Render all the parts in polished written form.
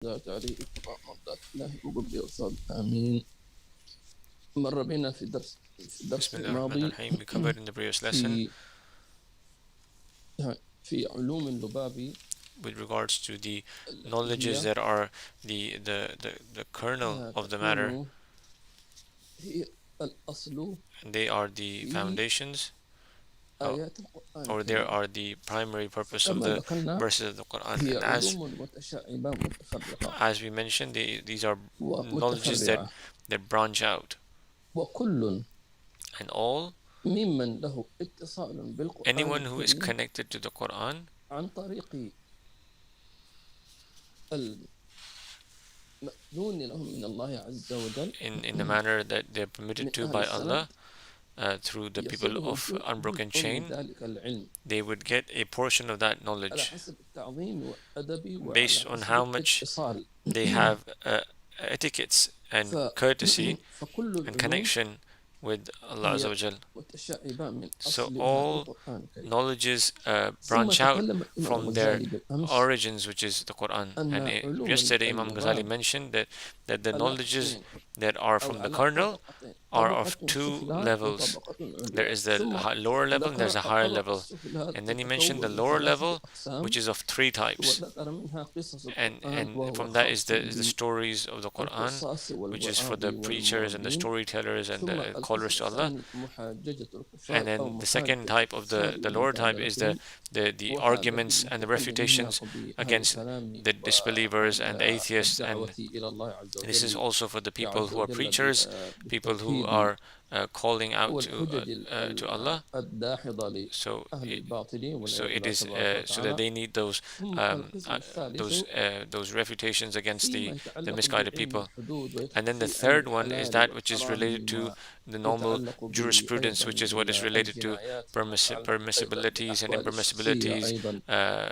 ذات عليه اتباع مرضات الله وقبل أوصال آمين. مر بنا في الدرس Bismillah ar-Rahman الماضي ar-Rahim. We covered in the previous lesson في في علوم اللباب with regards to the knowledges التي that are the kernel هي of the matter, تكون هي الأصل and they are the في foundations, آيات القرآن or they الكريم. are the primary purpose of كما the ذكرنا verses of the Quran. هي And علوم متشعبة متفرقة as we mentioned, these are knowledges ومتفرعة that branch out, وكل and all ممن له اتصال بالقرآن anyone who is الكريم connected to the Quran عن طريق المأذون لهم من الله عز وجل in the manner that they're permitted من to أهل by السند Allah, through the people يصلهم of unbroken جزء من chain, ذلك العلم they would get a portion of that على knowledge حسب التعظيم والأدب وعلى based on حسب how much الاتصال. they have etiquettes and courtesy فكل and العلوم connection with Allah Azza هي wa Jal. متشعبة من So أصلها all بالقرآن الكريم. knowledges ثم branch out تكلم الإمام from their الغزالي بالأمس origins, which is the Quran. أن And علوم yesterday Imam Ghazali اللباب mentioned that the على knowledges قسمين that are أو from the على kernel طبقتين، are of طبقة two سفلى levels. وطبقة There عليا. is the ثم lower level and there's a ذكر higher الطبقة level. السفلى And then he mentioned the تتكون من lower ثلاثة level, أقسام which is of three types. وذكر منها قصص And القرآن وهو from that is خاص the stories of the Quran, بالقصاص which is for والوعاظ the preachers and the والمواعظين. storytellers and ثم the callers القسم to Allah. الثاني محاججة And الكفار أو then the second محاجة type of الكفار the lower type is the ومجادلتهم arguments and the والمتكلمين refutations بأهل against الكلام the disbelievers and the atheists. And والدعوة إلى الله عز this is وجل also for the people عز who are وجل preachers, people who بالتوحيد are calling out والحجج to Allah. الداحضة So لأهل الباطل so والعياذ it بالله is تبارك so that وتعالى. they need those ثم القسم الثالث those refutations against فيما the يتعلق misguided بعلم people. الحدود And then the في علم third one is الحلال that which is والحرام related to the normal ويتعلق jurisprudence, which is what is related to بالجنايات وما يتعلق أيضا permissibilities and بالأحوال الشخصية impermissibilities, أيضا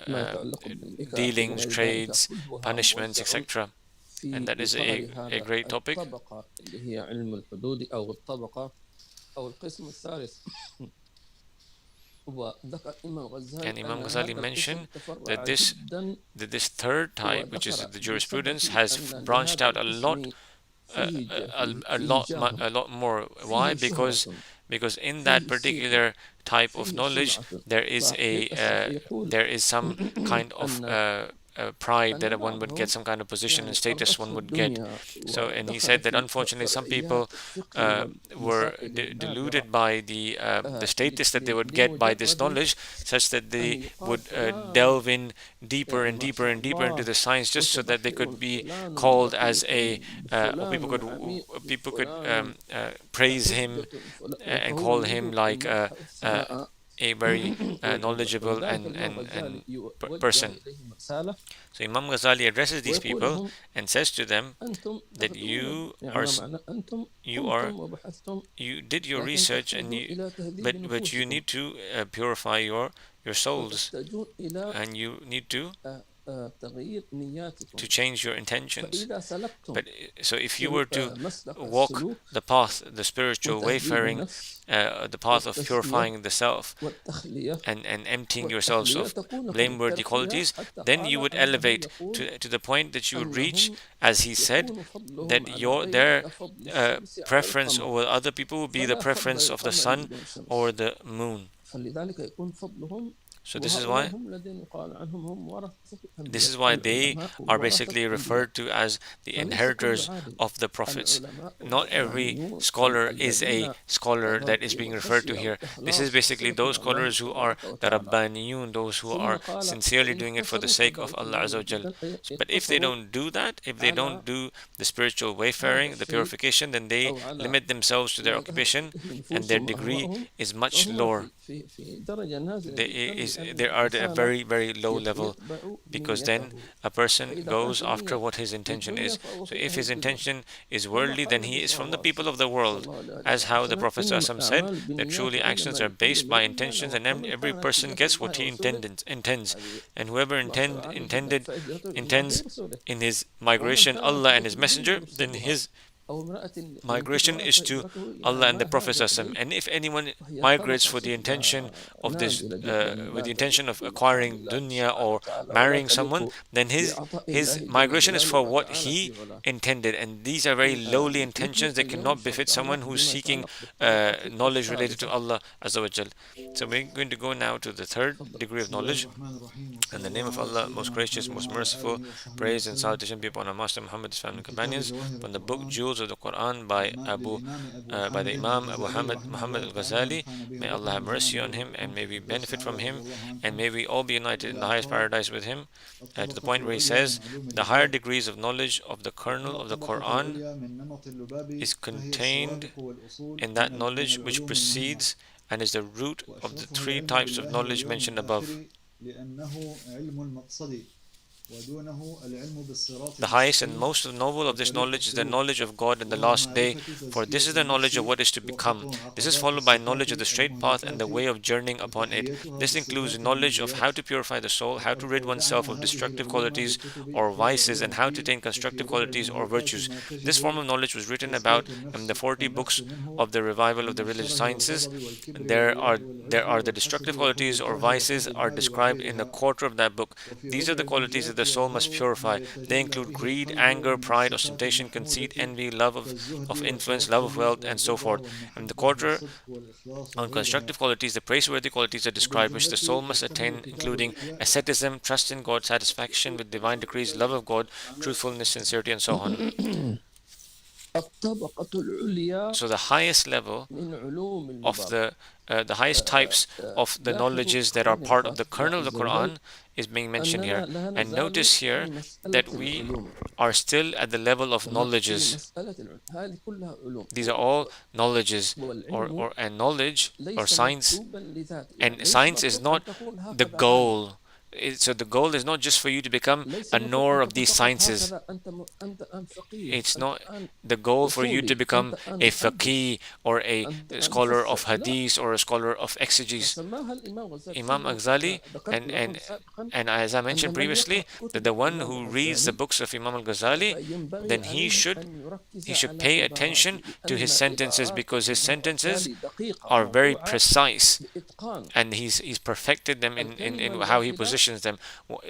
ما يتعلق بالنكاح dealings, وغير ذلك trades, كلها punishments, موزع etc. And في that is إطار a هذا great topic. الطبقة اللي هي علم الحدود أو الطبقة أو القسم الثالث. وذكر الإمام الغزالي And Imam أن Ghazali هذا mentioned القسم that تفرع this جدا third type, which is the jurisprudence, has branched out a lot, a lot more. Why? Because in that particular type of knowledge, there is some kind of pride that one would get, some kind of position and status one would get. So, and he said that unfortunately some people were deluded by the status that they would get by this knowledge, such that they would delve in deeper and deeper and deeper into the science just so that they could be called as or people could praise him and call him like a very knowledgeable and person. So Imam Ghazali addresses these people and says to them that you did your research and but you need to purify your souls, and you need to change your intentions. But so if you were to walk the path, the spiritual wayfaring, the path of purifying the self and emptying yourselves of blameworthy qualities, then you would elevate to the point that you would reach, as he said, that their preference over other people would be the preference of the sun or the moon. So this is why they are basically referred to as the inheritors of the prophets. Not every scholar is a scholar that is being referred to here. This is basically those scholars who are the Rabbaniyun, those who are sincerely doing it for the sake of Allah Azza wa Jal. But if they don't do that, if they don't do the spiritual wayfaring, the purification, then they limit themselves to their occupation and their degree is much lower. They are at a very, very low level, because then a person goes after what his intention is. So if his intention is worldly, then he is from the people of the world. As how the Prophet ﷺ said, that truly actions are based by intentions, and every person gets what he intends. And whoever intends in his migration Allah and his messenger, then his أو امرأة migration ينكحها is to فهجرته إلى Allah and ما the Prophet هاجر ﷺ. إليه And if anyone فهي migrates الطبقة for the intention السفلى of this, نازلة جدا with لا the intention تليق of بمقام acquiring الله dunya سبحانه or وتعالى ولا marrying someone, تليق then بعطاء his الله جل migration is جلاله for what وتعالى he في علاه. intended. And these are very lowly intentions that اليوم cannot befit someone شرعناه who's بما seeking يتعلق بالطبقة knowledge related to الثالثة. Allah Azza wa Jal. So we're going to go now to the third تفضل. degree of بسم الله knowledge. الرحمن الرحيم In وصلى the name الله of على Allah, most سيدنا gracious, محمد most وعلى merciful, آله وصحبه praise and وسلم. salutation be upon our Master Muhammad, his family من and كتاب companions, جواهر from the book القرآن Jewels of the Quran by للإمام أبو by حامد the Imam Abu الغزالي Hamid رحمه Muhammad الله تعالى al-Ghazali. ونفعنا به May Allah وبارك have mercy وجزانا on him and وإياكم may في we الفردوس benefit from الأعلى رضي him الله and عنه. may we all be united in the highest الألقاب paradise with him. To the الطبقة point where he العليا says من علوم the higher اللباب. degrees of knowledge of the kernel وأما of the الطبقة Quran العليا من نمط اللباب is فهي contained السوابق والأصول in that من knowledge which العلوم المهمة. precedes and is the root of the وأشرفها three العلم types of بالله knowledge واليوم mentioned above. الآخر لأنه علم المقصد ودونه العلم بالصراط The highest and المستقيم most noble of this وطريق knowledge is the السلوك knowledge of God in the وهو last day, معرفة for this تزكية is the knowledge النفس of what is to become. وخطو This is عقبات followed by الصفات knowledge of the straight path and the المهلكات way of journeying upon it. وتحيتها This includes بالصفات knowledge of how المنجيات. to purify the soul, how to وقد rid oneself أودعنا of هذه destructive العلوم qualities بالكتب or في vices, and how to ضرورة attain وفي constructive ربع qualities or المهلكات virtues. ما This form تجد of knowledge was written about تزكية in النفس the 40 والنفس books منه of the revival of the من religious الشره sciences. والغضب والكبر There are والرياء there والعجب are the والحسد destructive وحب qualities or الجاه vices وحب are المال described in a وغيرها. quarter of that book. وفي These are ربع the qualities that المنجيات the soul must يظهر purify. ما They يتجلى include فيه greed, القلب anger, من pride, الصفات ostentation, conceit, المحمودة envy, love كالزهد of influence, love of والتوكل wealth, and so والرضا forth. And the والمحبة quarter والصدق والإخلاص on وغيرها. constructive qualities, the praiseworthy qualities are described, which the soul وبالجملة must يشتمل attain, كتاب including الإحياء asceticism, trust in God, satisfaction with divine decrees, love of God, truthfulness, sincerity, and so on. الطبقة العليا So the highest level من علوم of اللباب. the highest types of the لاحظوا knowledges في that are قول part of الله the kernel of the عز وجل Quran is being mentioned أننا here. لا And نزال notice here في مسألة that we العلوم. are still at the level of في knowledges. مسألة العلوم. هذه كلها علوم. These are all knowledges, والعلم and knowledge or ليس science. مكتوبا لذاته. And ليس science is مكتوب أن not تكون the هكذا عالم. goal. So the goal is not just for you to become ليس a مكتوب knower أن of تكون these فقط sciences. هكذا أنت الآن فقيه. It's أنت not الآن the goal for you to أصولي. become أنت الآن a محدث. faqih or a أنت الآن scholar of مفسر. لا. hadith or a scholar of exegesis. فسماها الإمام غزالي. Imam Ghazali, ذكرت and, لكم and, سابقا and as I أن mentioned من previously, يقرأ that كتب the one الإمام who reads the الغزالي books of Imam al-Ghazali, فينبغي then he عليه should أن يركز he should على pay عباراته attention to his لأن sentences, عبارات because his الإمام sentences الغزالي دقيقة are very موضوعة precise, بإتقان. and he's perfected them in الكلمة how he الواحدة positions them.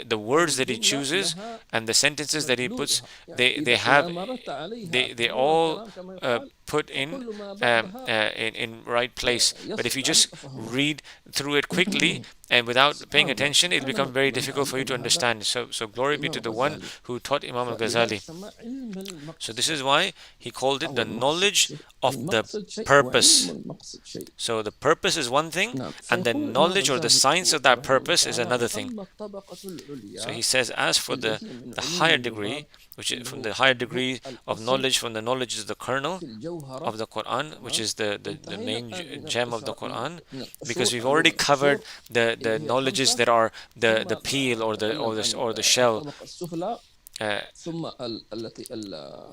The أو words that he الجملة chooses لها and the sentences that he puts, مدلولها. يعني they إذا have مررت عليها they مرور all الكرام كما يقال put in فكل ما بعدها in right place. But if you يصعب just عليك فهمها. read through it quickly and without paying سبحان الله. attention, it'll become أنا very من difficult for you to علم هذا understand. So glory be الإمام to the one الغزالي. who taught Imam فلذلك al-Ghazali. سماه علم So المقصد. this is why he called it أو the المقصد knowledge شيء. of the المقصد شيء purpose. وعلم المقصد شيء. So the purpose is one thing, نعم. and the فيقول الإمام knowledge or the الغزالي science of that رحمه الله purpose is تعالى another thing. وأما الطبقة So العليا he says, as for اللي هي من the علوم higher اللباب degree, which is اللي from هو the higher هو degree of الأصل knowledge, from the knowledge is the kernel في الجوهرة. of the Quran, which تمام. is the انتهينا main الآن من gem of the القصور Quran, من because القصور we've علوم already covered القصور the اللي هي knowledges الخمسة. that are the ثم peel or the نتكلم عن or the shell. الطبقة السفلى Uh, ثم التي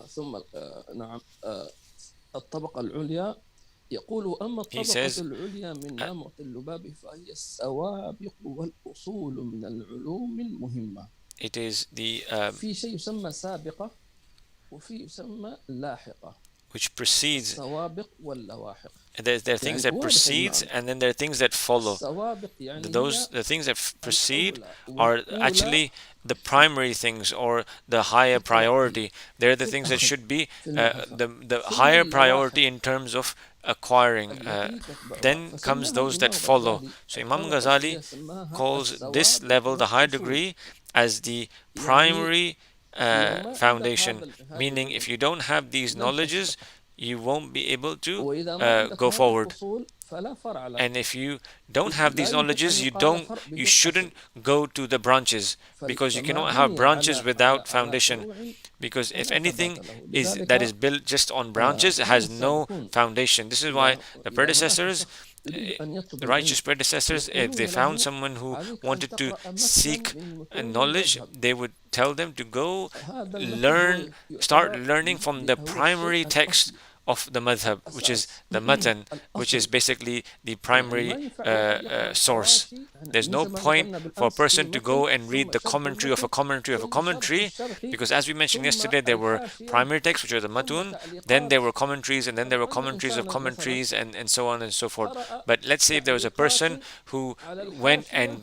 ثم نعم الطبقة العليا. يقول أما he الطبقة says, العليا من نمط اللباب فهي السوابق والأصول من العلوم المهمة. it is the في شيء يسمى سابقة وفي يسمى لاحقة. which precedes. السوابق واللواحق. There are things that precedes, and then there are things that follow. السوابق يعني The things that precede الأولى are والأولى actually the primary things or the higher priority. They're the things that should be the higher priority in terms of acquiring. Then comes those that follow. So Imam Ghazali calls this level, the higher degree, as the primary foundation, meaning if you don't have these knowledges, you won't be able to go forward. And if you don't have these knowledges, you shouldn't go to the branches, because you cannot have branches without foundation. Because if anything that is built just on branches, it has no foundation. This is why the predecessors, the righteous predecessors, if they found someone who wanted to seek knowledge, they would tell them to go start learning from the primary text of the madhab, which is the matan, which is basically the primary source. There's no point for a person to go and read the commentary of a commentary of a commentary, because as we mentioned yesterday, there were primary texts, which are the matun, then there were commentaries, and then there were commentaries of commentaries, and so on and so forth. But let's say if there was a person who went and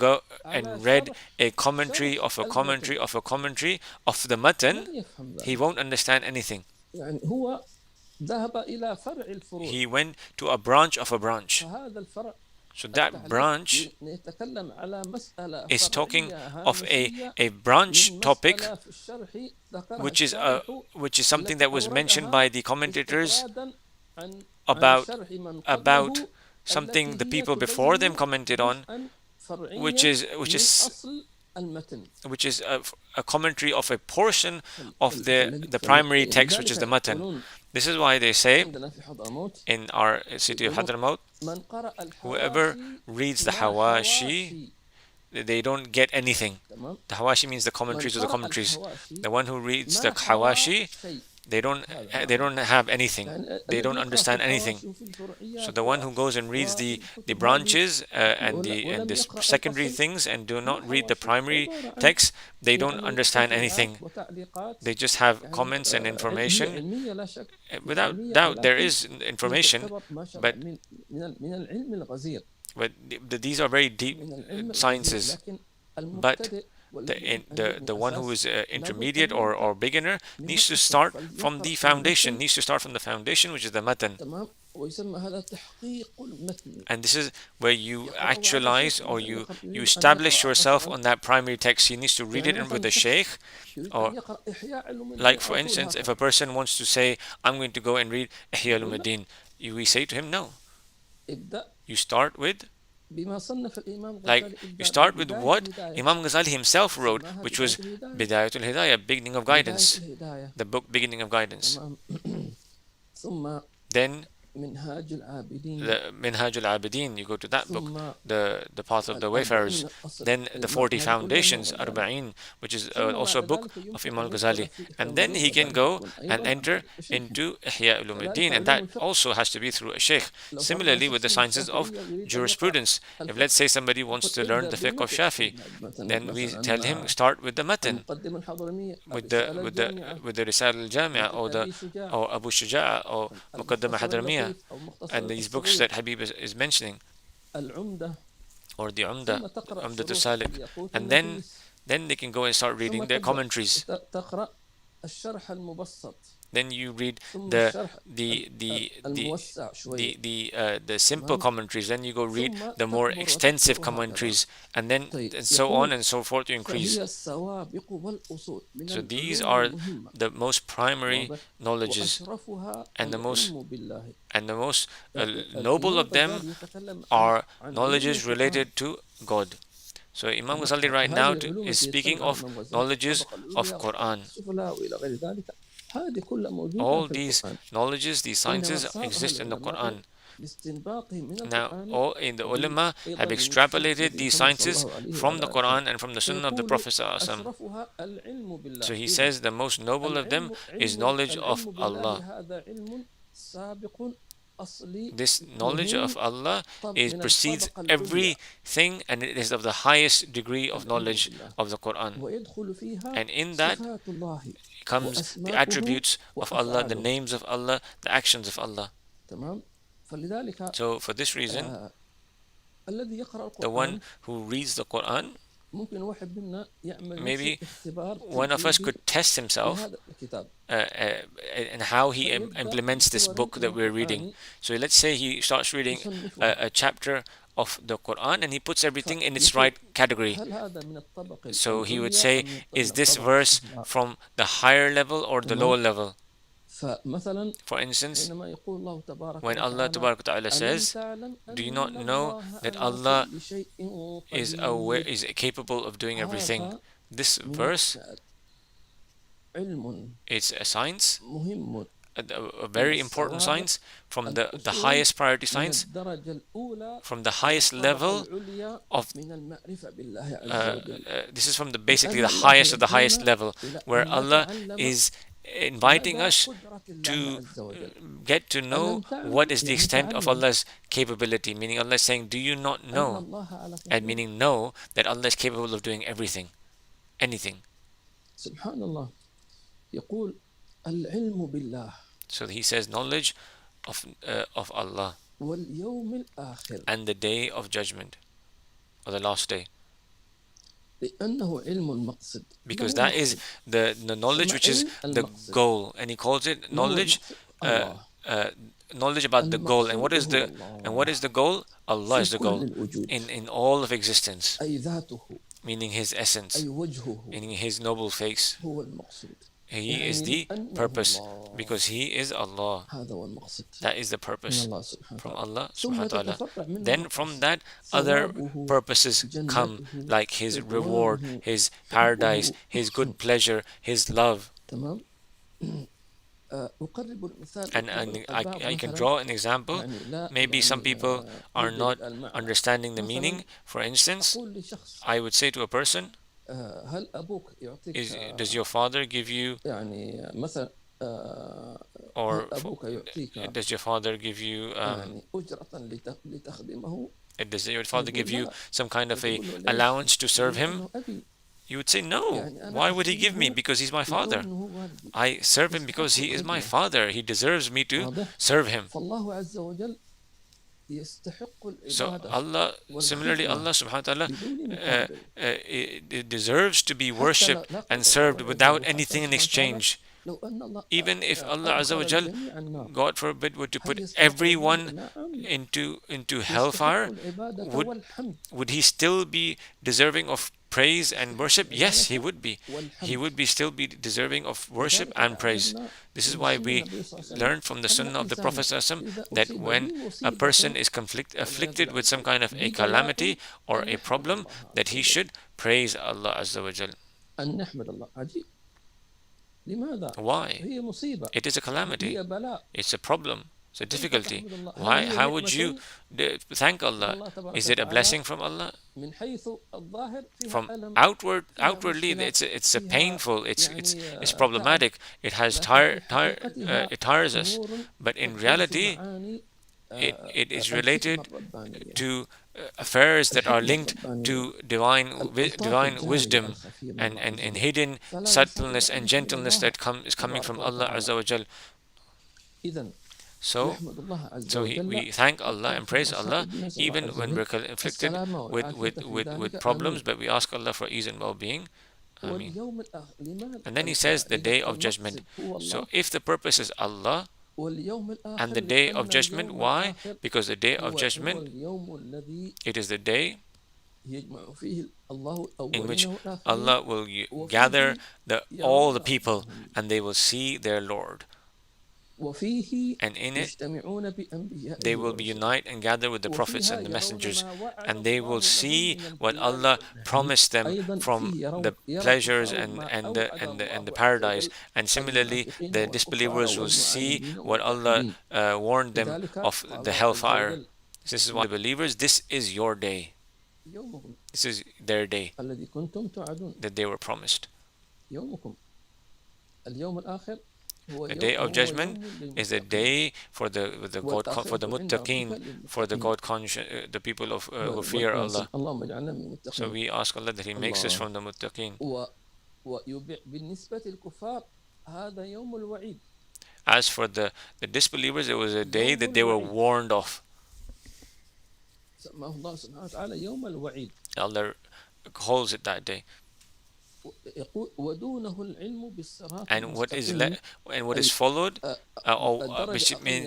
read a commentary of a commentary of a commentary of the matan, he won't understand anything. He went to a branch of a branch. So that branch is talking of a branch topic, which is something that was mentioned by the commentators about something the people before them commented on, which is a commentary of a portion of the primary text, which is the matan. This is why they say in our city of Hadramaut, whoever reads the hawashi, they don't get anything. The hawashi means the commentaries of the commentaries. The one who reads the hawashi, they don't have anything. They don't understand anything. So the one who goes and reads the branches and the secondary things and do not read the primary text, they don't understand anything. They just have comments and information. Without doubt, there is information, but these are very deep sciences. But the one who is intermediate or beginner needs to start from the foundation, which is the matan. And this is where you actualize, or you establish yourself on that primary text. He needs to read it with the sheikh. Or, like for instance, if a person wants to say, I'm going to go and read Ihya al-Ulumuddin, we say to him, no. You start with what Imam Ghazali himself wrote, which was Bidayatul Hidayah, beginning of guidance, the book beginning of guidance. Then the Minhaj al-Abidin, you go to that book, the path of the wayfarers. Then the 40 foundations, Arba'in, which is also a book of Imam Ghazali. And then he can go and enter into Ihya al-Ulumuddin, and that also has to be through a sheikh. Similarly with the sciences of jurisprudence, if let's say somebody wants to learn the fiqh of Shafi, then we tell him start with the matan, with the Risal al-Jami'ah, or Abu Shuja'a, or Muqaddamah Hadramiyah, and these books that Habib is mentioning, or the Umda to Salik, and then they can go and start reading their commentaries. Then you read the simple commentaries. Then you go read the more extensive commentaries, and then and so on and so forth to increase. So these are the most primary knowledges, and the most noble of them are knowledges related to God. So Imam Ghazali right now is speaking of knowledges of Quran. All these knowledges, these sciences exist in the Quran. Now, all in the ulama have extrapolated these sciences from the Quran and from the Sunnah of the Prophet ﷺ. So he says the most noble of them is knowledge of Allah. This knowledge of Allah precedes everything, and it is of the highest degree of knowledge of the Quran. And in that comes the attributes of Allah, the names of Allah, the actions of Allah. So for this reason, the one who reads the Quran, maybe one of us could test himself and how he implements this book that we're reading. So let's say he starts reading a chapter of the Quran and he puts everything in its right category. So he would say, is this verse from the higher level or the lower level? For instance, when Allah Ta'ala says, do you not know that Allah is capable of doing everything? This verse, it's a science, a very important science, from the highest priority science, from the highest level of this is from basically the highest of the highest level, where Allah is inviting us to get to know what is the extent of Allah's capability, meaning Allah is saying, do you not know, and meaning know that Allah is capable of doing everything, anything. Subhanallah. يقول العلم بالله. So he says knowledge of Allah واليوم الآخر. and the day of judgment, or the last day. لأنه علم المقصد. Because that is the knowledge which is the goal, and he calls it knowledge, knowledge about the goal. And what is the goal? Allah is the goal in all of existence, أي ذاته. meaning His essence, أي وجهه. meaning His noble face. هو المقصود. He is the purpose, because He is Allah. هذا هو المقصد. That is the purpose from Allah subhanahu wa ta'ala. Then from that, other purposes come, like His reward, His paradise, His good pleasure, His love. تمام. أقرب المثال. And I can draw an example. Maybe some people are not understanding the meaning. For instance, I would say to a person, هل أبوك يعطيك does your father give you, يعني مثلا or أبوك يعطيك does your father give you يعني أجرة لتخدمه does your father give you some kind of a allowance to serve him? You would say no. Why would he give me? Because he's my father. I serve him because he is my father. He deserves me to serve him. فالله عز وجل يستحق So العبادة. Allah, similarly, Allah subhanahu wa ta'ala deserves to be worshipped and served without anything in exchange. لو أن الله Even if Allah Azza wa Jal, جميع النار God forbid, were to put everyone into hellfire, would he still be deserving of praise and worship? Yes, he would be. He would still be deserving of worship and praise. This is why we learn from the Sunnah of the Prophet ﷺ that when a person is afflicted with some kind of a calamity or a problem, that he should praise Allah Azza wa Jal. أن نحمد الله. عجيب. لماذا؟ Why? هي مصيبة. It is a calamity. هي بلاء. It's a problem. It's a difficulty. Why? How would you thank Allah? Is it a blessing from Allah? من حيث الظاهر فيها From ألم. outwardly, it's a painful. It's problematic. It has it tires us. But in reality, it is related to affairs that are linked to divine wisdom and hidden subtleness and gentleness that is coming from Allah Azza wa Jal. إذن So we thank Allah and praise Allah even when we're afflicted with problems, but we ask Allah for ease and well-being. Ameen. واليوم الآخر. لماذا؟ And then he says the day of judgment. So if the purpose is Allah واليوم الآخر and the day of لأن judgment, اليوم why? الآخر Because the day of هو judgment, اليوم الذي it is the day يجمع فيه الله in which الأولين والآخرين. Allah will gather all the people and they will see their Lord. وفيه And in it, يجتمعون بأنبيائه they will be unite and gather with the prophets and the messengers, and they will see what Allah promised them from the pleasures and the paradise. And similarly, the disbelievers will see what Allah warned them of the hellfire. This is why the believers, this is your day. يومكم This is their day الذي كنتم توعدون. that they were promised. يومكم اليوم الآخر هو The day of هو judgment يوم is the للمتقين. day for the muttaqeen, for the God conscious, the people of who fear Allah. اللهم اجعلنا من So المتقين. we ask Allah that He makes us from the muttaqeen. بالنسبة للكفار هذا يوم الوعيد. As for the disbelievers, it was a day that they were warned of. سماه الله سبحانه وتعالى يوم الوعيد. Allah calls it that day. يقول ودونه العلم بالصراط And what المستقيم. is followed,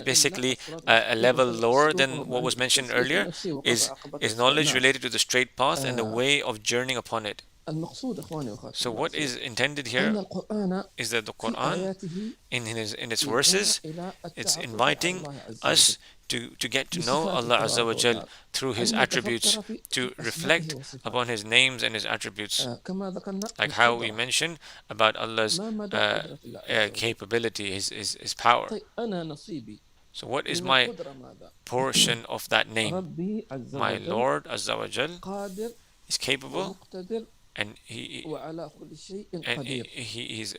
basically a level lower than what was mentioned earlier, is knowledge related to the straight path and the way of journeying upon it. المقصود إخواني وأخواتي. So what is intended أن here القرآن is that the في Quran, آياته in its verses, إلى it's التعرف inviting على الله عز us وجل. to get to know Allah Azza wa Jal through His attributes, to reflect upon His names and His attributes, كما ذكرنا like how we القدرة. mentioned about Allah's ما مدى قدرة الله عز وجل. capability, His power. طيب أنا نصيبي So what is من my القدرة ماذا؟ portion of that name? ربي عز My وجل Lord Azza wa Jal قادر is capable, ومقتدر and He وعلى كل شيء قدير. He's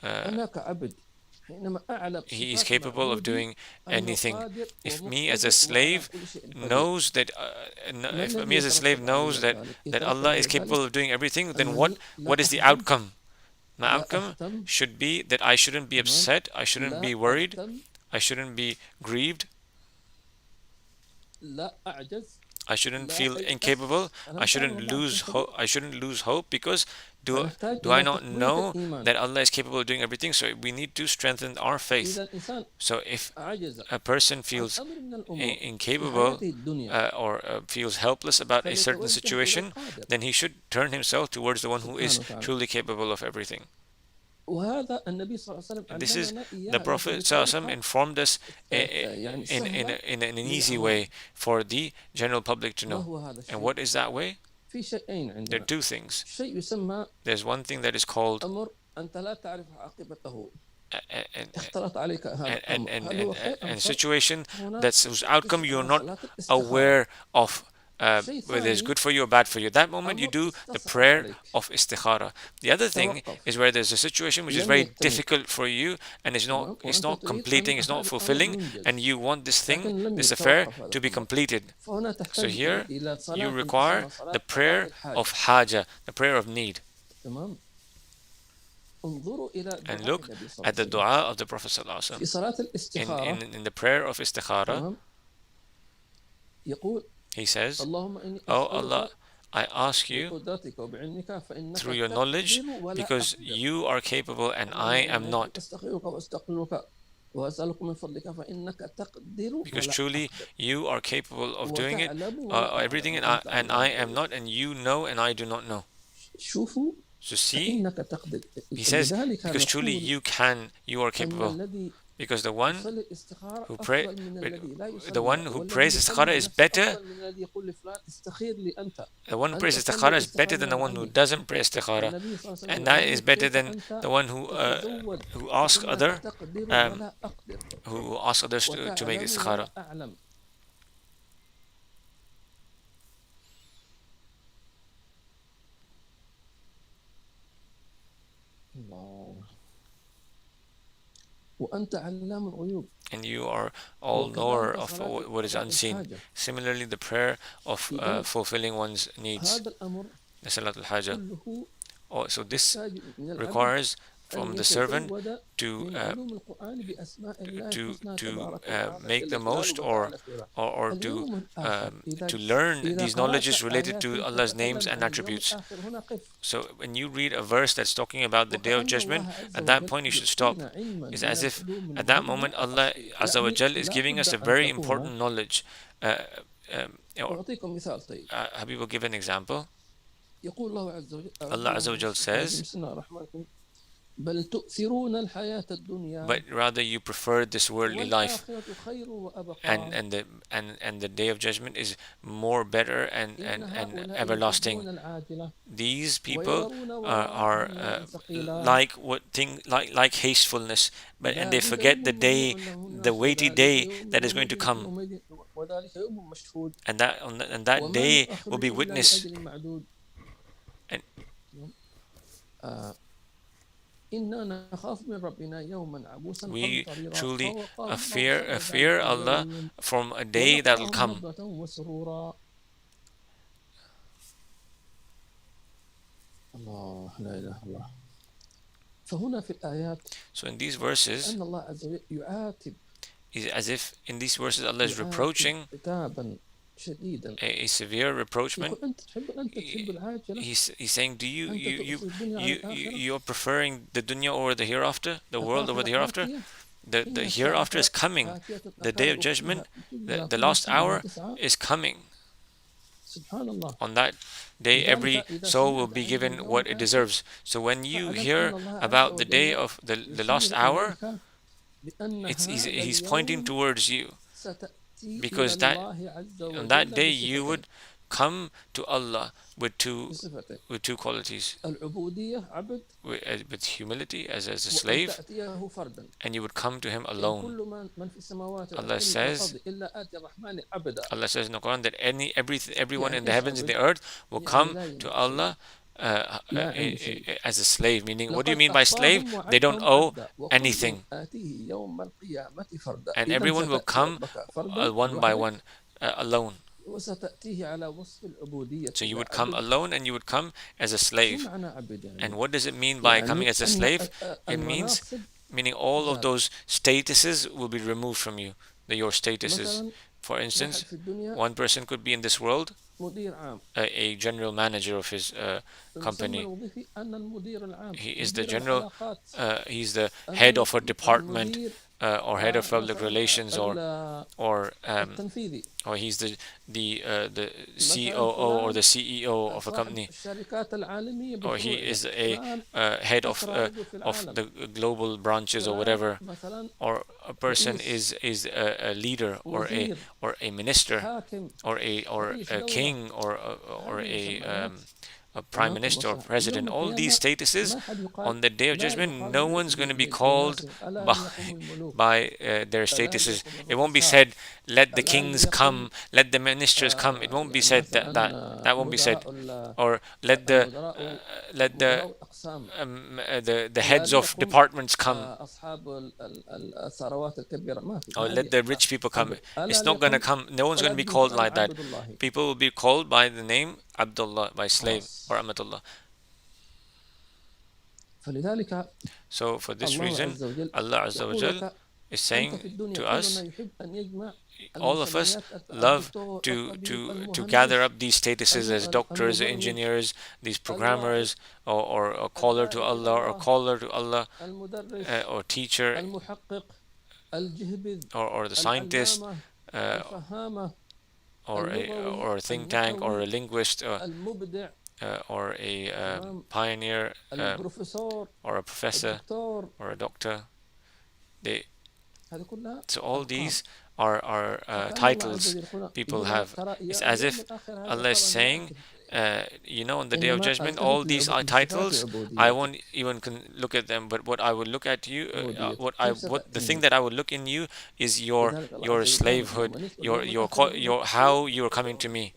أنا كعبد he is capable of doing anything. If me as a slave knows that if me as a slave knows that Allah is capable of doing everything, then what is the outcome? My outcome should be that I shouldn't be upset, I shouldn't be worried, I shouldn't be grieved, I shouldn't feel incapable, I shouldn't lose hope, because do I not know that Allah is capable of doing everything? So we need to strengthen our faith. So if a person feels incapable or feels helpless about a certain situation, then he should turn himself towards the one who is truly capable of everything. And this is the Prophet ﷺ informed us in an easy way for the general public to know. And what is that way? There are two things. There's one thing that is called a situation that's whose outcome you're not aware of, whether it's good for you or bad for you. At that moment, you do the prayer of istikhara. The other thing is where there's a situation which is very difficult for you and it's not completing, it's not fulfilling, and you want this thing, this affair, to be completed. So here, you require the prayer of haja, the prayer of need. And look at the dua of the Prophet ﷺ. In the prayer of istikhara, he says, "Oh Allah, I ask you through your knowledge, because you are capable and I am not. Because truly you are capable of doing it, everything, and I am not, and you know and I do not know." So see, he says, because truly you are capable. Because the one who prays istikhara is better. The one who prays istikhara is better than the one who doesn't pray istikhara, and that is better than the one who asks others to make istikhara. And you are all knower of what is unseen. Similarly, the prayer of fulfilling one's needs, the Salat al-Haja. So this requires from the servant to make the most or to learn these knowledges related to Allah's names and attributes. So when you read a verse that's talking about the Day of Judgment, at that point you should stop. It's as if at that moment Allah Azza wa Jal is giving us a very important knowledge. Habib will give an example. Allah Azza wa Jal says, but rather you prefer this worldly life, and the Day of Judgment is more better and everlasting. These people are like hastefulness, and they forget the weighty day that is going to come, and that day will be witnessed. We truly fear Allah from a day that will come. So in these verses, as if in these verses Allah is reproaching a severe reproachment. He's saying, do you're preferring the dunya over the hereafter, the world over the hereafter? The hereafter is coming. The Day of Judgment, the last hour is coming. On that day, every soul will be given what it deserves. So when you hear about the day of the last hour, he's pointing towards you. Because on that day you would come to Allah with two qualities, with humility as a slave, and you would come to Him alone. Allah says in the Quran that everyone in the heavens and the earth will come to Allah as a slave. Meaning, what do you mean by slave? They don't owe anything, and everyone will come one by one, alone. So you would come alone and you would come as a slave. And what does it mean by coming as a slave? It means, meaning all of those statuses will be removed from you, your statuses. For instance, one person could be in this world a general manager of his company. He is the general, he's the head of a department, or head of public relations, or he's the COO or the CEO of a company, or he is a head of the global branches or whatever, or a person is a leader or a minister or a king or a prime minister or president. All these statuses, on the day of judgment, no one's going to be called by their statuses. It won't be said, let the kings come, let the ministers come. It won't be said that won't be said. Or let the heads of departments come, or let the rich people come. It's not going to come. No one's going to be called like that. People will be called by the name Abdullah, by slave, or Amatullah. So for this reason, Allah Azza wa Jal is saying to us, all of us love to gather up these statuses as doctors, engineers, these programmers, or a caller to Allah, or teacher, or the scientist, or a think tank, or a linguist, or a pioneer, or a professor, or a doctor. So all these are titles people have. It's as if Allah is saying, on the day of judgment, all these are titles. I won't even look at them, but what I will look at you, the thing that I will look in you is your slavehood, your how you are coming to me.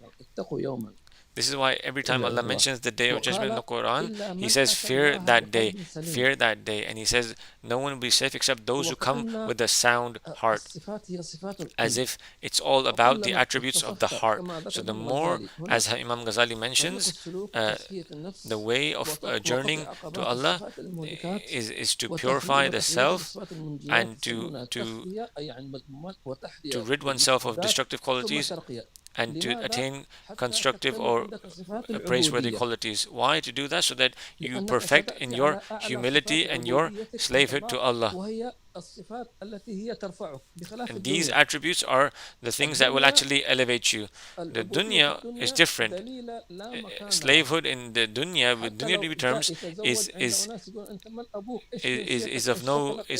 This is why every time Allah mentions the day of judgment in the Quran, He says, fear that day, and He says, no one will be safe except those who come with a sound heart, as if it's all about the attributes of the heart. So the more, as Imam Ghazali mentions, the way of journeying to Allah is to purify the self and to rid oneself of destructive qualities, and to attain constructive or praiseworthy qualities. Why to do that? So that you perfect in your humility and your slavehood to Allah. And these attributes are the things that will actually elevate you. The dunya is different. Slavehood in the dunya, with dunya terms, is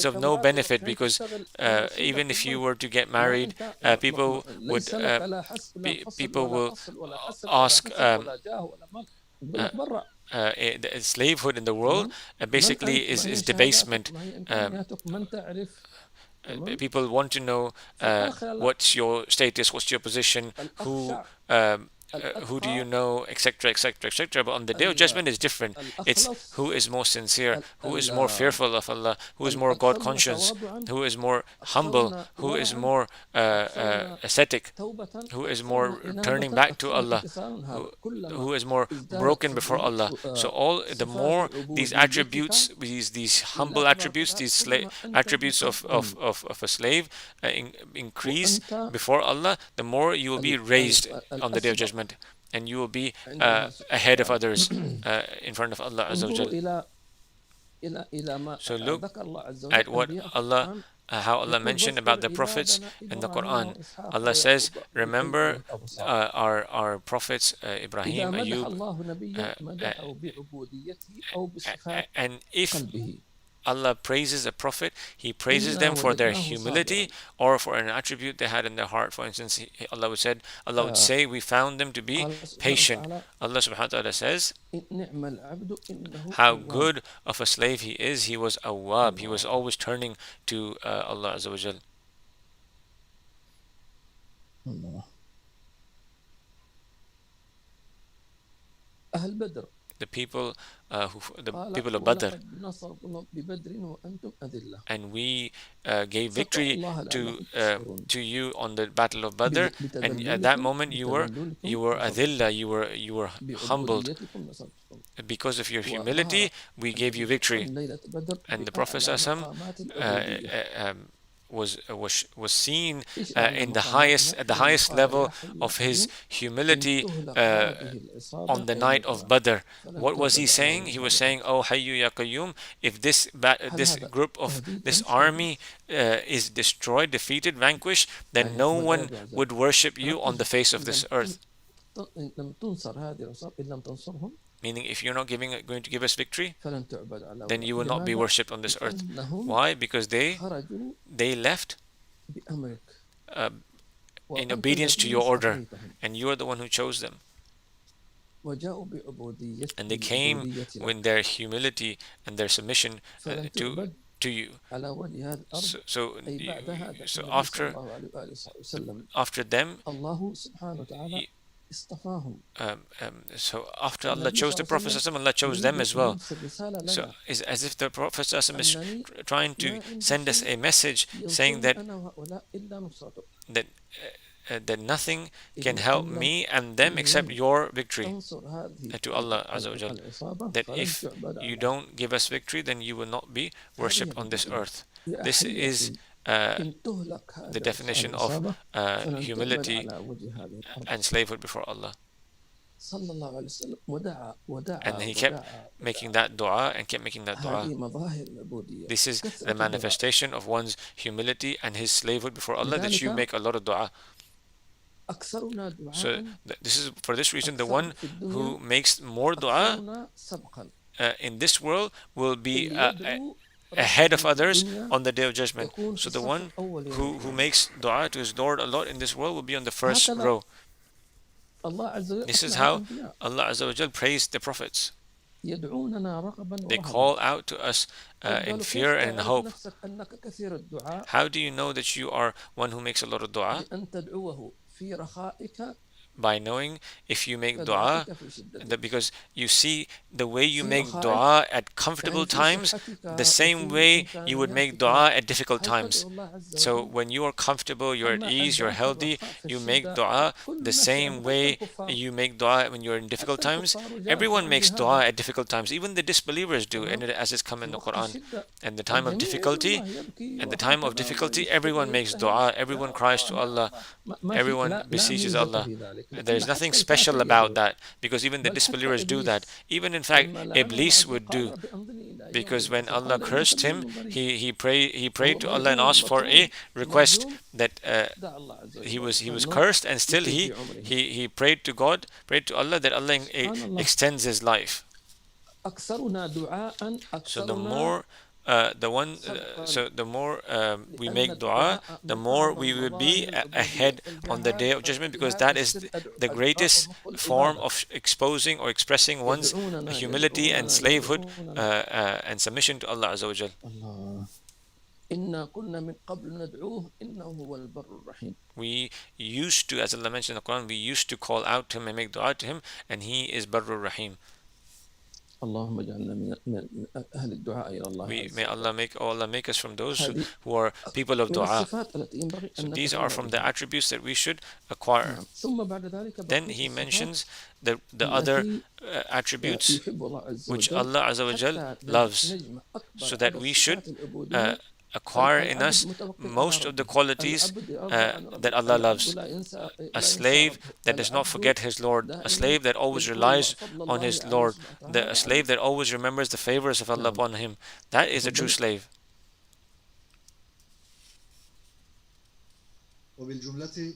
of no benefit, because even if you were to get married, people will ask. Slavehood in the world basically is debasement. People want to know what's your status, what's your position, who do you know, etc., etc., etc. But on the day of judgment is different. It's who is more sincere, who is more fearful of Allah, who is more God conscious, who is more humble, who is more ascetic, who is more turning back to Allah, who is more broken before Allah. So the more these attributes, these humble attributes, these attributes of a slave increase before Allah, the more you will be raised on the day of judgment, and you will be ahead of others in front of Allah Azza wa Jal. So look at what Allah, how Allah mentioned about the prophets in the Quran. Allah says, remember our prophets Ibrahim, Ayub, and if Allah praises a prophet, He praises them for their humility or for an attribute they had in their heart. For instance, Allah would say, we found them to be patient. Allah subhanahu wa ta'ala says, how good of a slave he is. He was awwab. He was always turning to Allah Azza wa Jal. the people the قال people of Badr, ولقد نصركم ببدر وأنتم أذلة and we gave فاتقوا victory الله to لعلكم تشكرون to you on the battle of Badr, and at that moment you were adilla, you were humbled. بعبوديتكم نصرتكم Because of your وظهر humility we gave you النبي صلى الله عليه victory. وسلم ليلة بدر And the Prophet بأعلى ﷺ, مقامات العبودية was seen إيش أعلى in the مقاماتها at the حين highest قال يا level حي يا of his قيوم إن humility تهلك هذه العصابة on the أي night of الجماعة Badr. فلن What was he تعبد على saying? He وجه was هذا saying, الأرض "Oh Hayyu Ya Qayyum, if this هل this هذا group of تهديد this أم تخويف؟ army is destroyed, defeated, vanquished, then يعني no هو الآية one بعزة would worship you on the ركز face of إن this لم earth." إن لم تنصر هذه العصابة إن لم تنصرهم Meaning, if you're not going to give us victory, فلن تعبد على then وجه you will not be لماذا؟ worshipped on this earth. لأنهم Why? Because خرجوا they left بأمرك uh, in وأنت obedience to الذي your order, اصطفيتهم and you are the one who chose them. وجاءوا And they came بالعبودية with لك their humility and their submission فلن تعبد to you. على وجه هذه الأرض So أي بعد هذا so النبي صلى الله عليه وآله وسلم after them, الله سبحانه وتعالى اصطفاهم so after Allah النبي chose صلى the الله عليه Prophet وسلم Allah chose them as يريد أن well. يرسل رسالة So لنا it's as if the Prophet is أنني trying to ما عندي send us a شيء message saying ينصرني that أنا وهؤلاء إلا نصرتك that that nothing can إن help لم me and them إن except لم your victory. تنصر هذه To Allah Azza wa Jal, العصابة that فلن if تعبد you على don't give us victory, then you will not be worshipped on this earth. This is إن تهلك the هذه definition of العصابة فلن تعبد humility على وجه هذه الأرض and slavehood before Allah. صلى الله عليه وسلم ودعا And he kept making that dua and kept making that dua. هذه مظاهر العبودية This is كثرة the الدعاء manifestation of one's humility and his slavehood before Allah, that you لذلك make a lot of dua. أكثرنا So دعاء this is for this reason the أكثر one في الدنيا who makes more dua أكثرنا سبقا in this world will be اللي يدعو ahead of ربه في others الدنيا on the day of judgment. يكون في So the الصف one الأول يوم who القيامة makes dua to his Lord a lot in this world will be on the first هكذا row. الله عز وجل This is أثنى على how الأنبياء Allah Azza wa Jal praised the prophets. يدعوننا رغبا They ورهبا call out to us in قالوا fear كيف and in تعرف hope. نفسك أنك كثير الدعاء How do you know that you are one who makes a lot of dua? بأن تدعوه في رخائك By knowing if you make dua, كدعائك في شدتك that because you see the way you في make رخائك dua at comfortable يعني في times, صحتك the same وفي way you would make إمكانياتك dua at difficult هل times. تدعو الله عز So وجل when you are comfortable, you're at أما ease, you're الدعاء في healthy, الرخاء في you make الشدة dua كل the الناس same يعمل way حتى الكفار you make dua when you're in difficult حتى times. الكفار جاء Everyone القرآن makes بهذا dua at difficult times. Even the disbelievers do, and تمام as it's come in في the وقت Quran. الشدة And the time of الجميع يدعو difficulty, الله يبكي at the time of وهكذا difficulty, ويشتكي everyone makes ويبتهل dua, يا everyone cries to الله يا Allah, الله ما في everyone لا beseeches ميزة Allah. في ذلك There لأن is nothing حتى special الكافر about يدعو that, because even the بل حتى disbelievers do that. إبليس Even in fact, لما لعنه الله Iblis عز وجل would قال do, رب أنظرني إلى يوم because when يبعثون Allah قال إنك cursed من him, المنظرين he prayed وهو to Allah and ملعون asked for a مطرود request مهجور that دعا الله عز he وجل he was أنه cursed, and still يطيل في عمره he prayed to God, prayed to Allah that Allah سبحان الله extends his life. أكثرنا دعاء So the أكثرنا more so the more we لأن make dua, الدعاء the من more أعظم we will be مظاهر العبودية ahead on the day of judgment, because that is the greatest form of exposing or expressing one's يدعوننا humility and slavehood يدعوننا and submission to Allah Azza wa Jal. الله إنا كنا من قبل ندعوه إنه هو البر الرحيم We used to, as Allah mentioned in the Quran, we used to call out to him and make dua to him, and he is Barrur Rahim. اللهم اجعلنا من أهل الدعاء إلى الله عز May وجل. Allah make us from those هذه who are people of من dua. الصفات التي ينبغي So أن these are from the نتدرب attributes that we should acquire. نعم. ثم بعد ذلك Then بقية he الصفات mentions the other التي attributes يحب الله عز which وجل Allah Azza wa Jal حتى loves, نجمع أكبر so that عدد we صفات should العبودية acquire in العبد us متوكل على most of the ربه qualities العبد يرضى عن ربه that Allah العبد loves. لا ينسى A slave that does not forget his Lord, a slave that always relies on his Lord, a slave that always remembers the favors of Allah upon him. That is a true slave. وبالجملة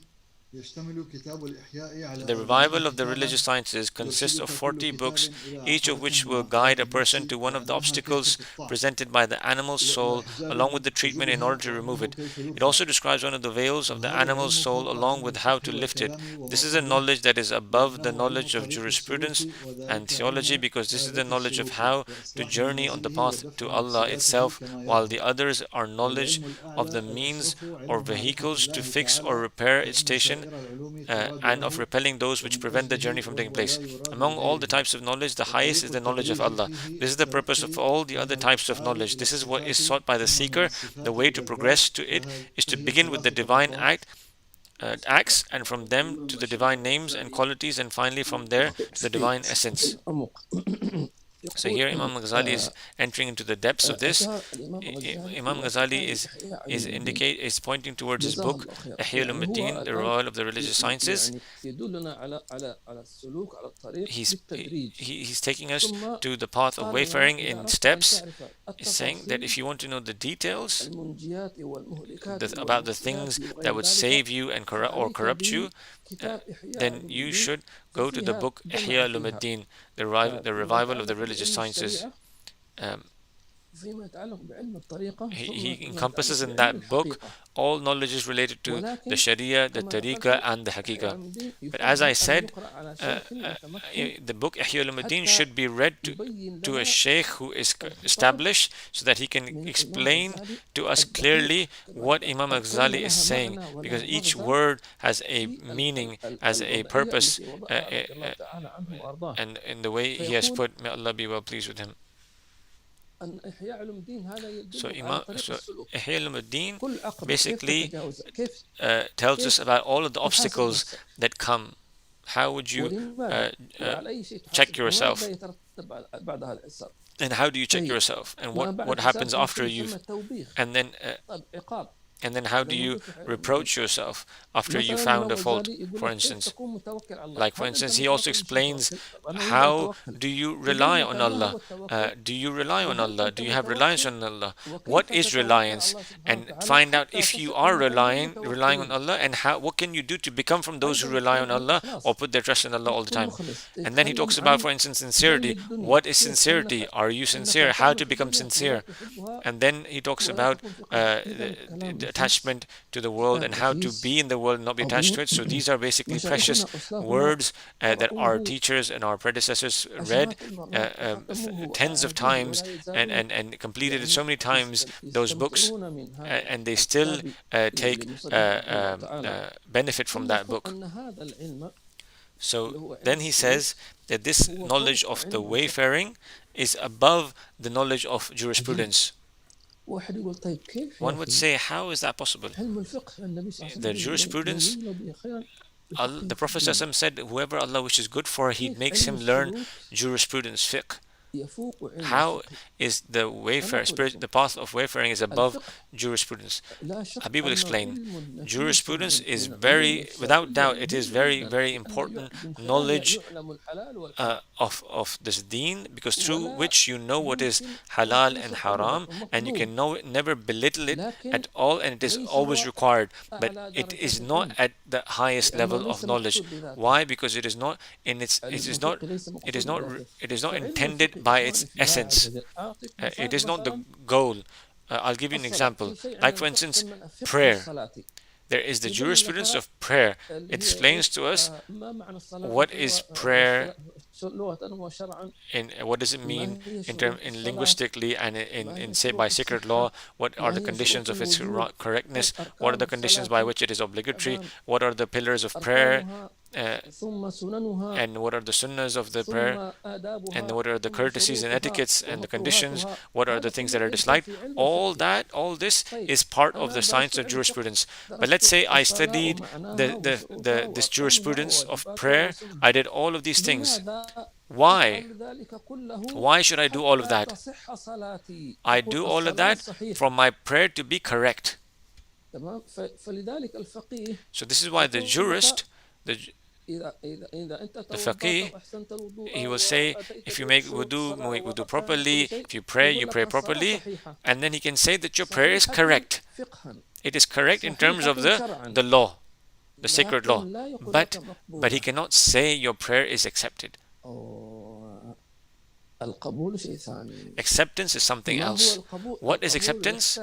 يشتمل كتاب الإحياء على The revival of the religious sciences consists of 40 books, each of which will guide a person to one of the obstacles presented by the animal's soul, along with the treatment in order to remove it. It also describes one of the veils of the animal's soul, along with how to lift it. This is a knowledge that is above the knowledge of jurisprudence and theology, because this is the knowledge of how to journey on the path to Allah itself, while the others are knowledge of the means or vehicles to fix or repair its station and of repelling those which prevent the journey from taking place. Among all the types of knowledge, the highest is the knowledge of Allah. This is the purpose of all the other types of knowledge. This is what is sought by the seeker. The way to progress to it is to begin with the divine acts, and from them to the divine names and qualities, and finally from there to the divine essence. So here Imam Ghazali is entering into the depths of this. Imam Ghazali is pointing towards his book Ihya Ulumuddin, the Revival of the Religious Sciences. He's taking us to the path of wayfaring in steps. He's saying that if you want to know the details about the things that would save you and corrupt you, then you should go to the book Ihya Ulumuddin, the Revival of the Religious Sciences. He encompasses in that book all knowledges related to the Sharia, the Tariqah, and the Haqiqah. But as I said, the book Ihya Ulumuddin should be read to a sheikh who is established, so that he can explain to us clearly what Imam Ghazali is saying, because each word has a meaning, has a purpose, and in the way he has put, may Allah be well pleased with him. So Ihya Ulumuddin basically tells us about all of the obstacles that come. How would you check yourself? And how do you check yourself? And what happens after you've... And then how do you reproach yourself after you found a fault, for instance? Like, for instance, he also explains, how do you rely on Allah? Do you rely on Allah? Do you have reliance on Allah? What is reliance? And find out if you are relying on Allah, and what can you do to become from those who rely on Allah or put their trust in Allah all the time. And then he talks about, for instance, sincerity. What is sincerity? Are you sincere? How to become sincere? And then he talks about the attachment to the world, and how to be in the world and not be attached to it. So these are basically precious words that our teachers and our predecessors read tens of times, and completed it so many times, those books, and they still take benefit from that book. So then he says that this knowledge of the wayfaring is above the knowledge of jurisprudence. One would say, how is that possible? The jurisprudence, the Prophet ﷺ said, whoever Allah wishes good for, He makes him learn jurisprudence, fiqh. How is the path of wayfaring is above jurisprudence? Habib will explain. Jurisprudence is without doubt, it is very, very important knowledge of this deen, because through which you know what is halal and haram, and you can never belittle it at all, and it is always required. But it is not at the highest level of knowledge. Why? Because it is not intended by its essence. It is not the goal. I'll give you an example. Like, for instance, prayer. There is the jurisprudence of prayer. It explains to us what is prayer, what does it mean in linguistically, and in say by sacred law. What are the conditions of its correctness? What are the conditions by which it is obligatory? What are the pillars of prayer? And what are the sunnahs of the prayer, and what are the courtesies and etiquettes and the conditions, what are the things that are disliked. All this is part of the science of jurisprudence. But let's say I studied this jurisprudence of prayer, I did all of these things. Why should I do all of that? I do all of that for my prayer to be correct. So this is why the jurist, the faqih, he will say, if you make wudu properly, if you pray properly, and then he can say that your prayer is correct. It is correct in terms of the law, the sacred law. But he cannot say your prayer is accepted. Acceptance is something else. What is acceptance?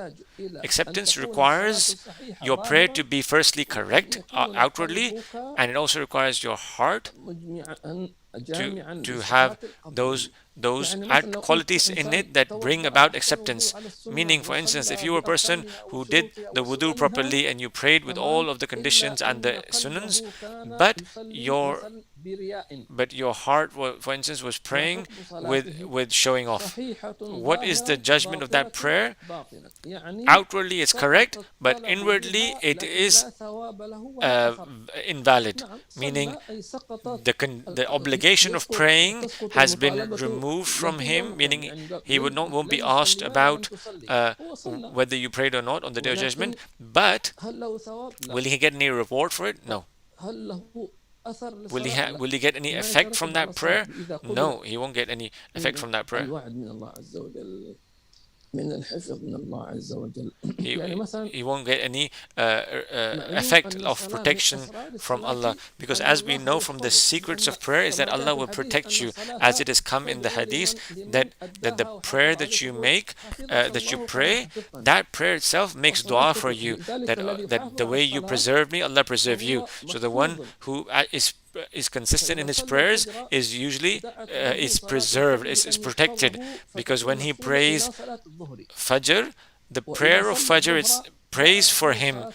Acceptance requires your prayer to be firstly correct outwardly, and it also requires your heart to have those qualities in it that bring about acceptance. Meaning, for instance, if you were a person who did the wudu properly and you prayed with all of the conditions and the sunnans, but your heart, for instance, was praying with showing off, what is the judgment of that prayer? Outwardly it's correct, but inwardly it is invalid, meaning the obligation of praying has been removed from him, meaning he won't be asked about whether you prayed or not on the day of judgment. But will he get any reward for it? No. Will he get any effect from that prayer? No, he won't get any effect from that prayer. He won't get any effect of protection from Allah, because as we know from the secrets of prayer is that Allah will protect you, as it has come in the hadith that the prayer that you make, that you pray, that prayer itself makes dua for you, that the way you preserve me, Allah preserve you. So the one who is consistent in his prayers is usually is preserved, is protected, because when he prays Fajr, the prayer of Fajr is praise for him,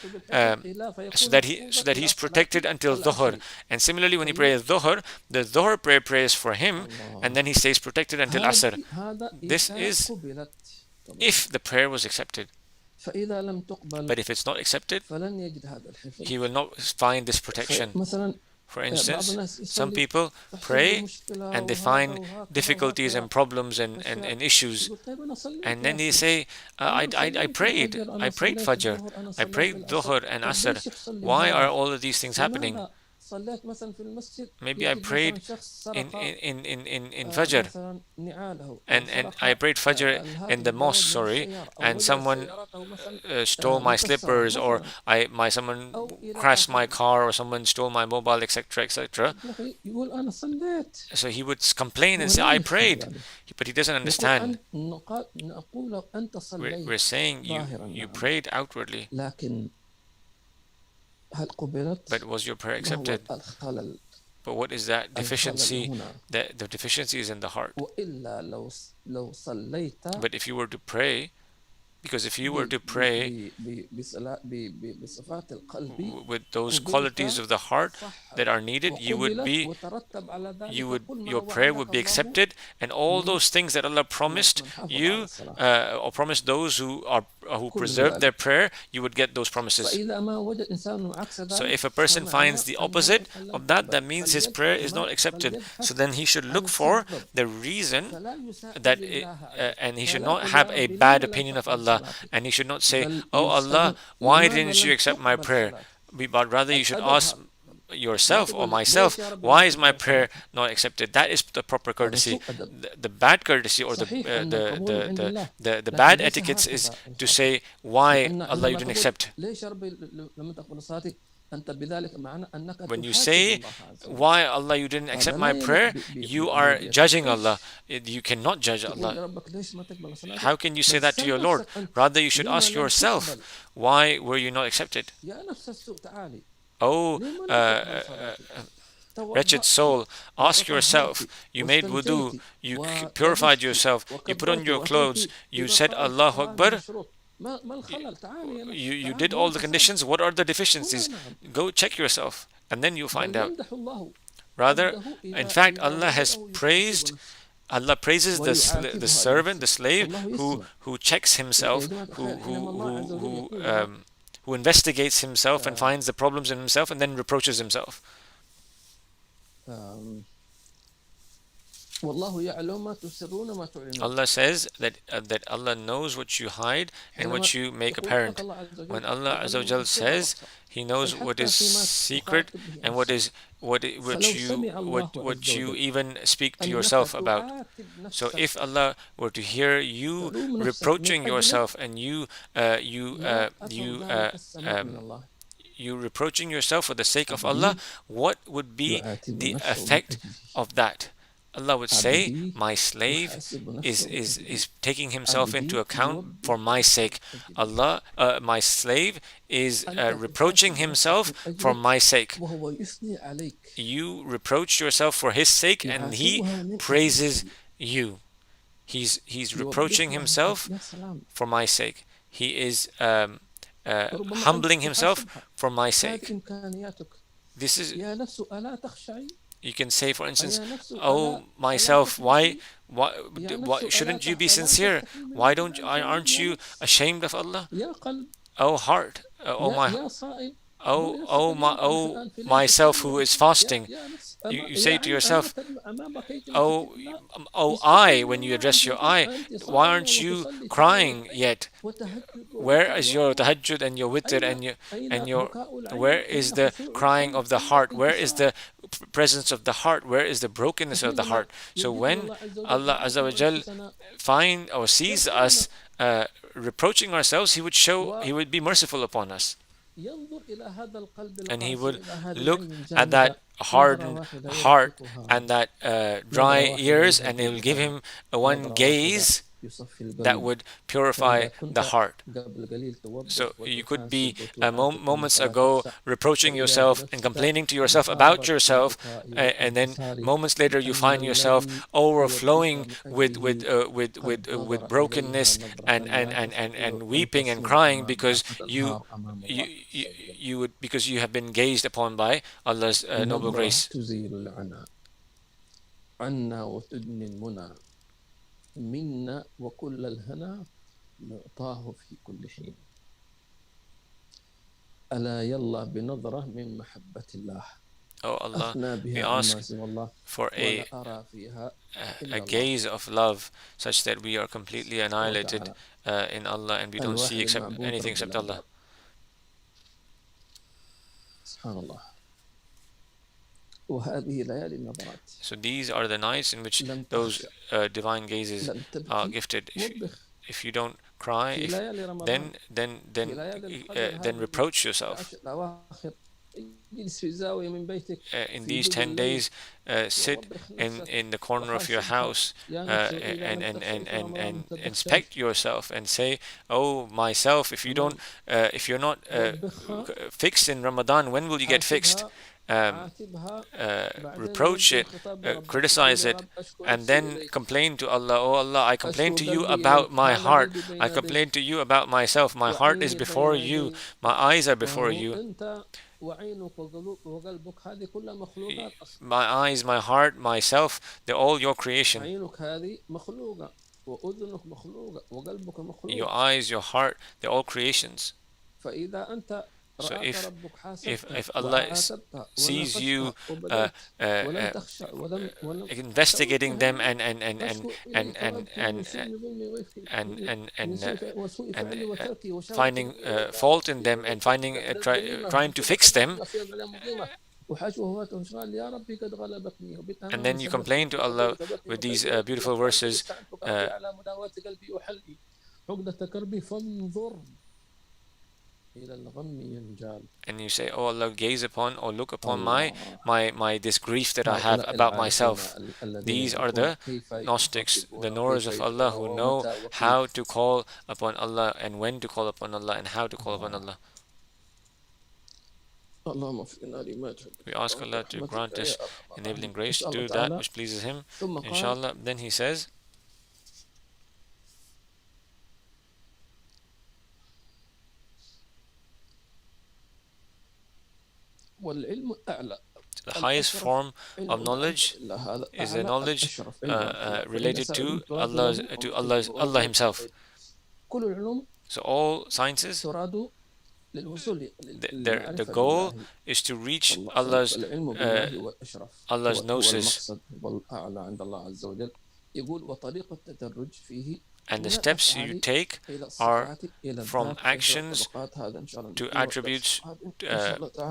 so that he's protected until Dhuhr. And similarly, when he prays Dhuhr, the Dhuhr prayer prays for him, and then he stays protected until Asr. This is if the prayer was accepted. But if it's not accepted, he will not find this protection. For instance, some people pray and they find difficulties and problems and issues, and then they say, I prayed Fajr, I prayed Dhuhr and Asr. Why are all of these things happening? Maybe I prayed in Fajr, and I prayed Fajr in the mosque, and someone stole my slippers, or someone crashed my car, or someone stole my mobile, etc., etc. So he would complain and say, I prayed, but he doesn't understand. We're saying you prayed outwardly, but was your prayer accepted? But what is that deficiency? The deficiency is in the heart. But if you were to pray, because if you were to pray with those qualities of the heart that are needed, your prayer would be accepted, and all those things that Allah promised you, or promised those who preserve their prayer, you would get those promises. So if a person finds the opposite of that, that means his prayer is not accepted. So then he should look for the reason that and he should not have a bad opinion of Allah, and he should not say, oh Allah, why didn't you accept my prayer? But rather you should ask yourself or myself, why is my prayer not accepted? That is the proper courtesy. The bad courtesy, or the bad etiquette is to say, why Allah you didn't accept. When you say, why Allah you didn't accept my prayer, you are judging Allah. You cannot judge Allah. How can you say that to your Lord? Rather you should ask yourself, why were you not accepted? Oh, wretched soul, ask yourself, you made wudu, you purified yourself, you put on your clothes, you said Allahu Akbar, you did all the conditions. What are the deficiencies? Go check yourself, and then you'll find out. Rather, in fact, Allah praises the servant, the slave who checks himself, who investigates himself and finds the problems in himself and then reproaches himself. Allah says that Allah knows what you hide and what you make apparent. When Allah Azza wa Jal says He knows what is secret and what you even speak to yourself about. So if Allah were to hear you reproaching yourself and you reproaching yourself for the sake of Allah, what would be the effect of that? Allah would say, عبدي my slave يحاسب is, نفسه is, بأجله. is taking himself into عبدي account for يوبخ my sake. أجله. Allah, my slave is أنت reproaching تحاسب نفسك himself من for أجله my sake. وهو يثني عليك. You reproach yourself for his sake and he يعاتبها من praises أجلك. you. He's reproaching يوبخها من himself أجل. يا سلام. for my sake. He is ربما أنت humbling himself تحاسبها. for my هذه sake. إمكانياتك. This is, يا نفس ألا تخشعي. you can say, for instance, يا نفس oh ألا myself, why تخلصي. why يا نفس why ألا shouldn't you be ألا sincere? تستحي من Why الله don't عز وجل. aren't يا you نفس. ashamed of Allah? يا قلب. Oh heart, oh يا my, يا صائم. oh قولي oh نفسك my, اليوم أنت oh الآن في ليلة myself who الثانية. is fasting. يا نفس You يا say to عين ألا yourself, تدمع أمام كيك oh, الله. oh استحي eye, من when you الله address عز your وجل. eye, أنت why صائمة aren't you وتصلي crying تراويح yet? وتهجد Where وبكاء is your وأنت. tahajjud and your witr أين and أين your بكاء where العين؟ is أين the خشوع crying القلب؟ of the أين heart? Where is الانكسار؟ the presence of the heart? Where is the brokenness of the فحينما heart? So يجدنا when الله عز وجل Allah Azza wa نعاتب Jal أنفسنا find or sees us يرحمنا reproaching ourselves, He would be merciful upon us, وينظر إلى هذا القلب and He القاسي would إلى هذه look العين at that الجامدة نظرة hardened واحدة heart يضحكها and that نظرة dry واحدة ears, and He will give يهذبها him one نظرة واحدة gaze يصفي that القلب. would purify فإذا the كنت heart. قبل قليل So توبخ you could be وتحاسب وتعاتب moments فلا ago تخشع reproaching فإذا yourself and بنفسك complaining to yourself about انهارت في yourself, البكاء and then والانكسار moments later you لأن find yourself الذي يوبخ overflowing من with أجله قد with نظر إليها brokenness نظرة and لا تستطيع and أن weeping and تصمد crying أمامها because فتنهار أمام الله عز وجل. you would, because you have been gazed upon by Allah's noble نظرة grace. تزيل العنى عنا وتدني المنى منا وكل الهنا نعطاه في كل حين. ألا يلا بنظرة من محبة الله Oh Allah, أفنى we بها عما ask سوى الله for ولا أرى فيها a إلا الله gaze of love such that we are completely annihilated وتعالى in Allah and we don't see الواحد المعبود anything رب except Allah. الأرباب. سبحان الله. وهذه ليالي النظرات. So these are the nights in which لم those تخشع divine gazes لم are تبكي gifted. وبخ If you don't cry, في ليالي رمضان then في ليالي القدر then هذه reproach yourself. العشر الأواخر اجلس في زاوية من بيتك In في these جوف 10 الليل days, sit ووبخ نفسك in the corner of your وحاسبها. house يا نفس إذا and لم تخشعي في رمضان and تبختري inspect yourself and say, oh myself, if you don't تمام if you're not وبخها fixed in Ramadan, when will you get fixed? حاسبها عاتبها بعدين Reproach وجه it, الخطاب لربك قل criticize يا it, رب أشكو and نفسي then إليك complain to Allah. Oh Allah, I complain أشكو to you قلبي about إليك my هذا heart. قلبي بين I complain يديك to you about myself. My heart is وعيني before بين you. يديك My eyes are before وهو you. أنت وعينك وقلبك هذه كلها مخلوقات أصلا. My eyes, my heart, myself, they're all your creation. عينك هذه مخلوقة وأذنك مخلوقة وقلبك Your مخلوق. eyes, your heart, they're all creations. فإذا أنت So رآك ربك if حاسبتها Allah وعاتبتها sees you وناقشتها وبكيت ولم uh, تخشع ولم investigating them تردها تشكو and إليك وأبكي من سوء ظلمي من سوء وسوء and فعلي وتركي وشهوة finding fault in them and finding trying to fix them, وحشوه يا ربي قد غلبتني وبتها and ما then you complain مسكتني to Allah وغضبتني with these وكيدت beautiful وأخطأت verses, واستعنتك ربي على مداواة قلبي وحلي عقدة كربي فانظر إلى الغم ينجال. and you say, oh Allah, gaze upon or look upon الله. my this grief that I have هؤلاء about العارفون myself. الذين These are يعرفون the كيف Gnostics, the يخففون knowers وكيف of Allah, who know ومتى وكيف. how to call upon Allah and when to call upon Allah and how to call upon Allah. اللهم وفقنا لما تحب. We ask Allah to grant us enabling grace to do إن شاء الله that تعالى. which pleases Him, ثم قال inshallah. Then He says, والعلم الأعلى the highest form of knowledge is a knowledge related to Allah Himself. كل العلوم So all sciences, تراد للوصول the goal is to reach Allah's العلم بالله هو الأشرف Allah's هو gnosis, المقصد والأعلى عند الله عز وجل. يقول وطريق التدرج فيه and the steps you take are from actions to attributes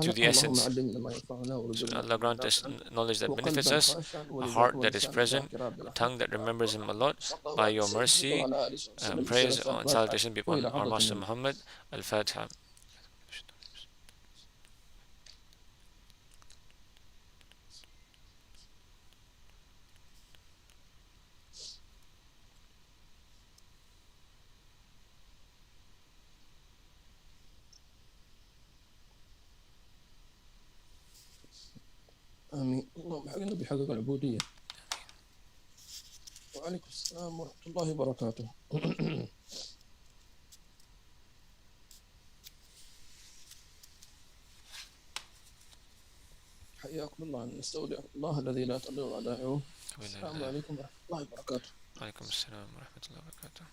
to the essence. So Allah grant us knowledge that benefits us, a heart that is present, a tongue that remembers Him a lot. By your mercy, praise and salutation be upon our Master Muhammad. Al-Fatiha. آمين. اللهم حقنا بحقق العبودية. وعليكم السلام ورحمة الله وبركاته. حياكم الله. نستودع الله الذي لا تضيع ودائعه. السلام عليكم ورحمة الله وبركاته. وعليكم السلام ورحمة الله وبركاته.